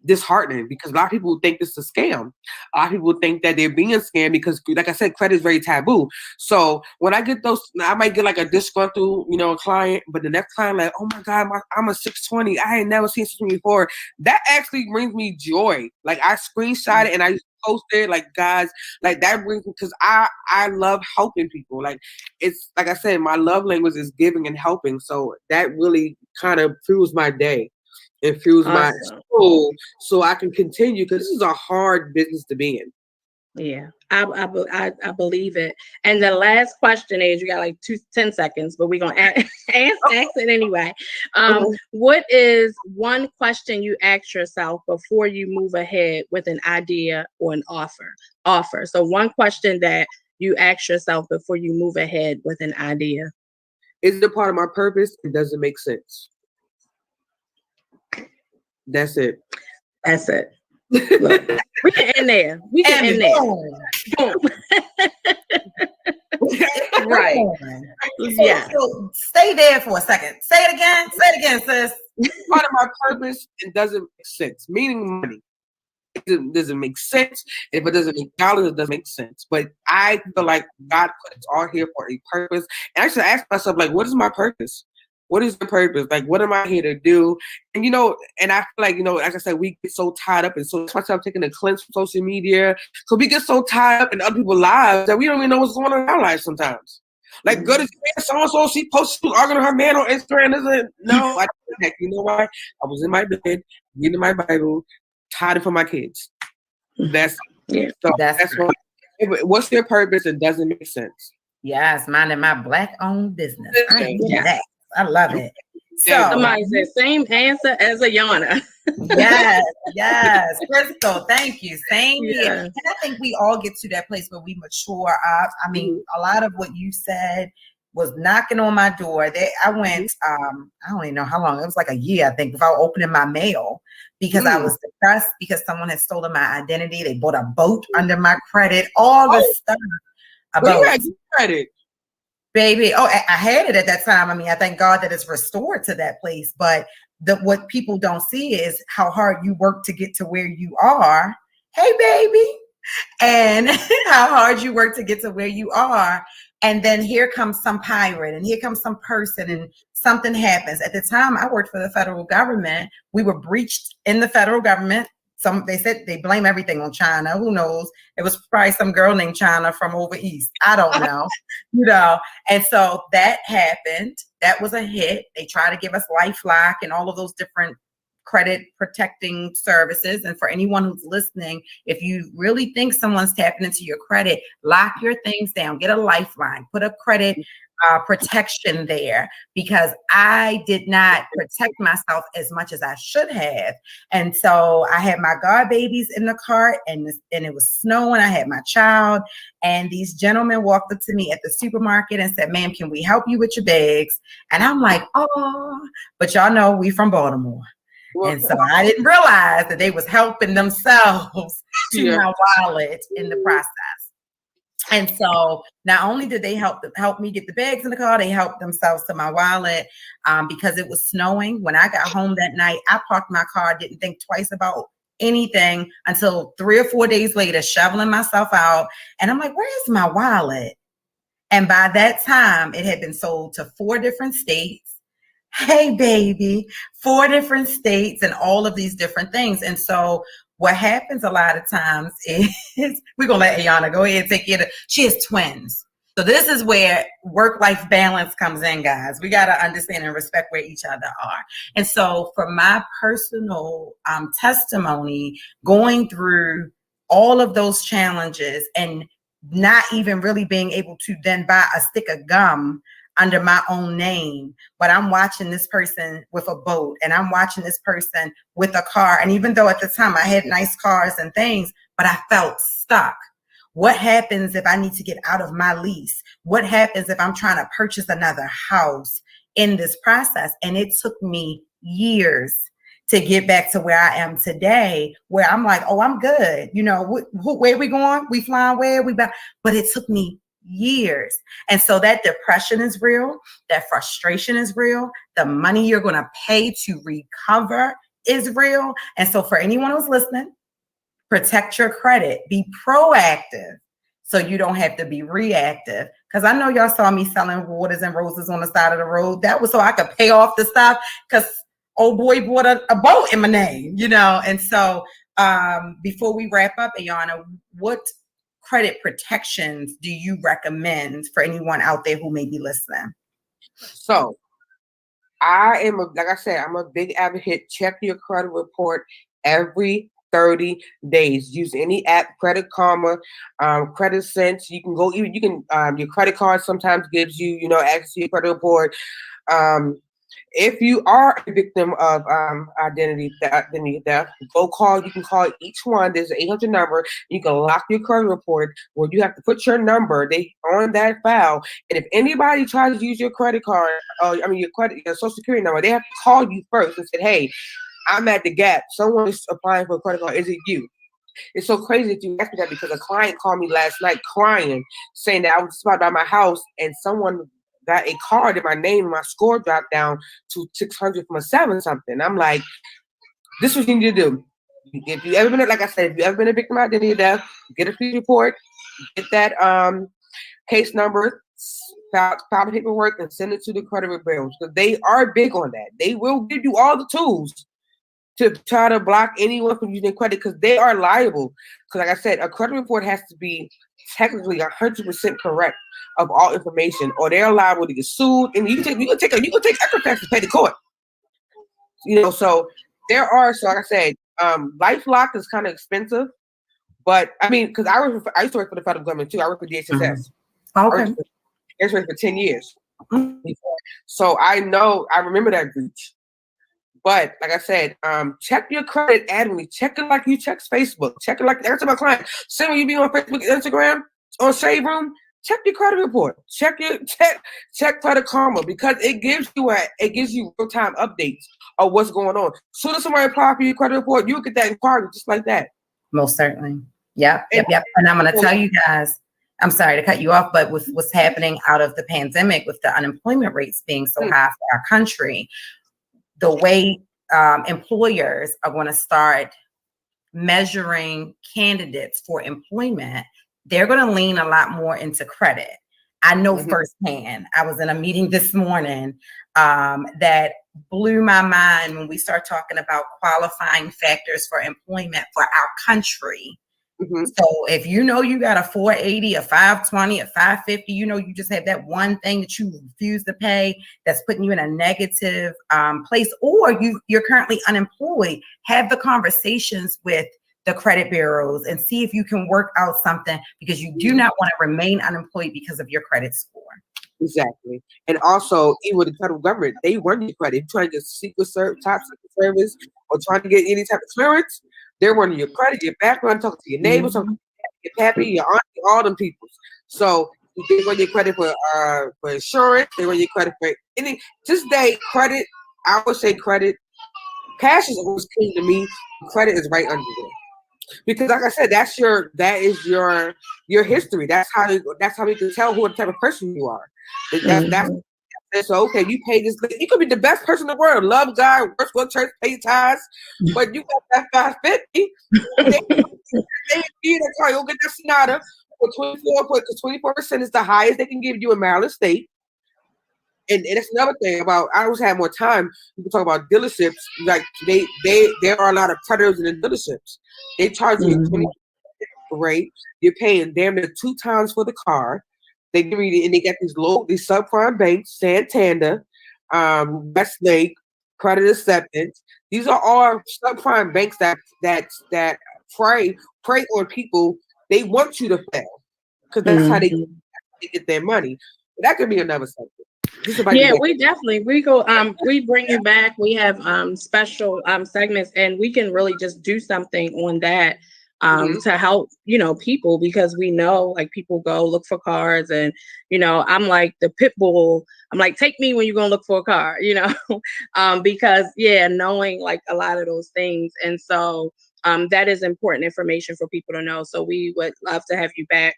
disheartening because a lot of people think this is a scam. A lot of people think that they're being scammed because, like I said, credit is very taboo. So when I get those, I might get like a disgruntled, client, but the next client like, oh my God, I'm a 620. I ain't never seen 620 before. That actually brings me joy. Like I screenshot it and I post it. Like guys, like that brings me because I love helping people. Like it's like I said, my love language is giving and helping. So that really kind of fuels my day. It fuels my soul so I can continue because this is a hard business to be in. Yeah, I believe it. And the last question is, you got like 10 seconds, but we're going to ask it anyway. What is one question you ask yourself before you move ahead with an idea or an offer? So one question that you ask yourself before you move ahead with an idea. Is it a part of my purpose? It doesn't make sense. That's it. Look, we can end there. Boom. Right. Yeah. So stay there for a second. Say it again, sis. Part of my purpose, it doesn't make sense. Meaning money. It doesn't make sense. If it doesn't make dollars, it doesn't make sense. But I feel like God put us all here for a purpose. And I should ask myself, like, what is my purpose? What is the purpose? Like, what am I here to do? And, and I feel like, like I said, we get so tied up. And so that's why I'm taking a cleanse from social media. So we get so tied up in other people's lives that we don't even know what's going on in our lives sometimes. Like, good as so-and-so, she posted arguing with her man on Instagram. No, I didn't. Heck, you know why? I was in my bed, reading my Bible, tired for my kids. That's what. What's their purpose? It doesn't make sense. Yes, minding my Black-owned business. I love it. So somebody said same answer as Ayannah. yes, Crystal, thank you. Same here. And I think we all get to that place where we mature up. I mean, a lot of what you said was knocking on my door. I went, I don't even know how long. It was like a year, I think, without opening my mail because I was depressed because someone had stolen my identity. They bought a boat under my credit, all this stuff. About credit. Baby, I had it at that time. I mean, I thank God that it's restored to that place. But what people don't see is how hard you work to get to where you are. Hey, baby. And how hard you work to get to where you are. And then here comes some pirate and here comes some person and something happens. At the time I worked for the federal government. We were breached in the federal government. They said they blame everything on China. Who knows? It was probably some girl named China from over east. I don't know, And so that happened. That was a hit. They tried to give us LifeLock and all of those different credit protecting services. And for anyone who's listening, if you really think someone's tapping into your credit, lock your things down, get a lifeline, put a credit protection there, because I did not protect myself as much as I should have. And so I had my god babies in the cart, and it was snowing. I had my child, and these gentlemen walked up to me at the supermarket and said, "Ma'am, can we help you with your bags?" And I'm like, "Oh," but y'all know we from Baltimore. And so I didn't realize that they was helping themselves to my wallet in the process. And so not only did they help me get the bags in the car, they helped themselves to my wallet because it was snowing. When I got home that night, I parked my car, didn't think twice about anything until 3 or 4 days later, shoveling myself out. And I'm like, where's my wallet? And by that time, it had been sold to 4 different states. Hey, baby, 4 different states and all of these different things. And so what happens a lot of times is we're going to let Ayannah go ahead and take it. She has twins. So this is where work-life balance comes in, guys. We got to understand and respect where each other are. And so for my personal testimony, going through all of those challenges and not even really being able to then buy a stick of gum under my own name, but I'm watching this person with a boat and I'm watching this person with a car. And even though at the time I had nice cars and things, but I felt stuck. What happens if I need to get out of my lease? What happens if I'm trying to purchase another house in this process? And it took me years to get back to where I am today, where I'm like, oh, I'm good. Where we going? We flying where? We back? But it took me years. And so that depression is real. That frustration is real. The money you're going to pay to recover is real. And so for anyone who's listening, protect your credit. Be proactive so you don't have to be reactive. Because I know y'all saw me selling waters and roses on the side of the road. That was so I could pay off the stuff because old boy bought a boat in my name, And so before we wrap up, Ayannah, what credit protections do you recommend for anyone out there who may be listening? So like I said, I'm a big advocate. Check your credit report every 30 days. Use any app, Credit Karma, Credit Sense. You can go, your credit card sometimes gives you, access to your credit report. If you are a victim of identity theft, you can call each one. There's an 800 number. You can lock your credit report where you have to put your number on that file. And if anybody tries to use your credit card, your social security number, they have to call you first and say, hey, I'm at the Gap. Someone is applying for a credit card. Is it you? It's so crazy that you asked me that because a client called me last night crying, saying that I was about by my house and someone got a card in my name and my score dropped down to 600 from a 7 something. I'm like, this is what you need to do. If you ever been, like I said, if you ever been a victim of identity theft, get a police report, get that case number, file the paperwork, and send it to the credit bureaus because they are big on that. They will give you all the tools to try to block anyone from using credit because they are liable. Because like I said, a credit report has to be technically 100% correct of all information, or they're liable to get sued. And you can take Equifax to pay the court. So there are. So like I said, LifeLock is kind of expensive, but I mean, because I used to work for the federal government too. I worked for DHSS. Mm-hmm. Okay. I worked for 10 years. Mm-hmm. So I remember that breach. But like I said, check your credit annually. Check it like you check Facebook. Check it like every time my client. Same when you be on Facebook, Instagram, on Shade Room. Check your credit report. Check Credit Karma because it gives you real time updates of what's going on. Soon as somebody apply for your credit report, you'll get that inquiry just like that. Most certainly. Yep. And I'm going to tell you guys. I'm sorry to cut you off, but with what's happening out of the pandemic, with the unemployment rates being so high for our country, the way employers are going to start measuring candidates for employment, they're going to lean a lot more into credit. I know firsthand. I was in a meeting this morning that blew my mind when we start talking about qualifying factors for employment for our country. So if you know you got a 480, a 520, a 550, you know you just have that one thing that you refuse to pay that's putting you in a negative place, or you're currently unemployed, have the conversations with the credit bureaus and see if you can work out something, because you do not want to remain unemployed because of your credit score. Exactly. And also, even with the federal government, they run your credit. Trying to get top secret service or trying to get any type of clearance, they're running your credit, your background, talking to your neighbors, talking to your pappy, your auntie, all them people. So they run your credit for insurance, they run your credit for any, credit, I would say credit, cash is always key to me. Credit is right under there. Because like I said, that is your history. That's how we can tell who the type of person you are. So okay, you pay this. You could be the best person in the world, love God, work for church, pay tithes, but you got that $550. They you'll get that Sonata for 24% is the highest they can give you in Maryland State. And that's another thing about, I always have more time. People talk about dealerships. Like there are a lot of predators in the dealerships. They charge you 20% rate. You're paying damn near 2 times for the car. They give you, and they got these subprime banks, Santander, Westlake, Credit Acceptance. These are all subprime banks that prey on people. They want you to fail because that's how they get their money. But that could be another subject. Yeah, we bring you back. We have special segments, and we can really just do something on that to help, people, because we know like people go look for cars, and I'm like the pit bull. I'm like, take me when you're gonna look for a car, because knowing like a lot of those things, and so that is important information for people to know. So we would love to have you back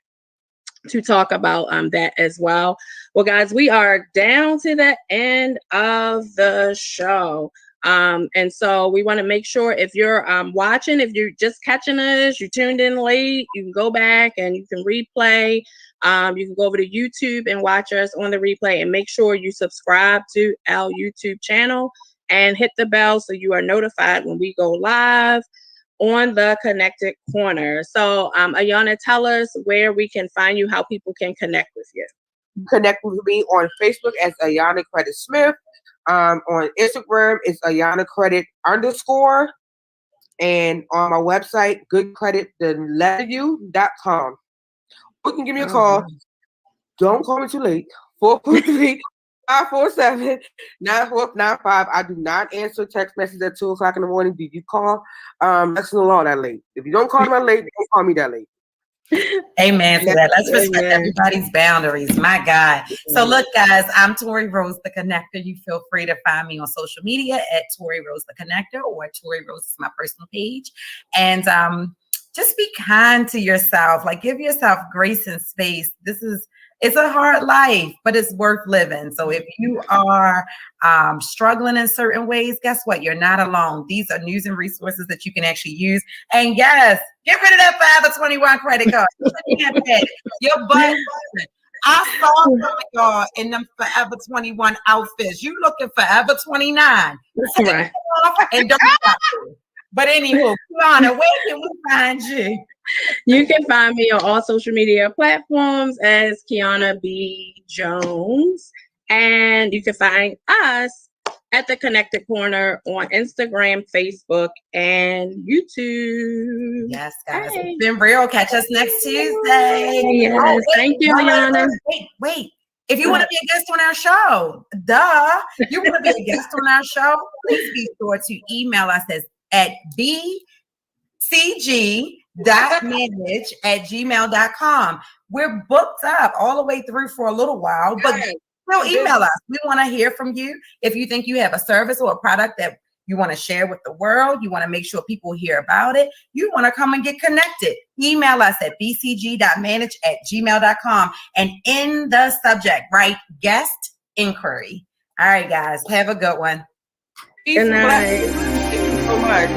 to talk about that as well. Well, guys, we are down to the end of the show. And so we want to make sure if you're watching, if you're just catching us, you tuned in late, you can go back and you can replay. You can go over to YouTube and watch us on the replay, and make sure you subscribe to our YouTube channel and hit the bell so you are notified when we go live on the Connected Corner. So, Ayannah, tell us where we can find you, how people can connect with you. Connect with me on Facebook as Ayannah Credit Smith. On Instagram, it's Ayannah Credit _. And on my website, goodcredit.com. You can give me a call. Don't call me too late. 443-547-9495. I do not answer text messages at 2:00 in the morning. Did you call? That's the law that late. If you don't call me that late, don't call me that late. Amen to that. Let's respect everybody's boundaries. My God. So look, guys, I'm Tori Rose, the Connector. You feel free to find me on social media at Tori Rose, the Connector, or Tori Rose is my personal page. And just be kind to yourself. Like, give yourself grace and space. It's a hard life, but it's worth living. So if you are struggling in certain ways, guess what? You're not alone. These are news and resources that you can actually use. And yes, get rid of that Forever 21 credit card. Your butt. I saw some of y'all in them Forever 21 outfits. You looking Forever 29. Right. And don't stop. But anywho, Kiana, where can we find you? You can find me on all social media platforms as Kiana B. Jones. And you can find us at the Connected Corner on Instagram, Facebook, and YouTube. Yes, guys. Hey. It's been real. Catch us next Tuesday. Yes. Thank you, Ayannah. Wait. If you want to be a guest on our show, you want to be a guest on our show, please be sure to email us at bcg.manage@gmail.com. We're booked up all the way through for a little while, but still email us. We want to hear from you. If you think you have a service or a product that you want to share with the world, you want to make sure people hear about it, you want to come and get connected, email us at bcg.manage@gmail.com, and in the subject, write guest inquiry. All right, guys, have a good one. Good night. Thank you so much.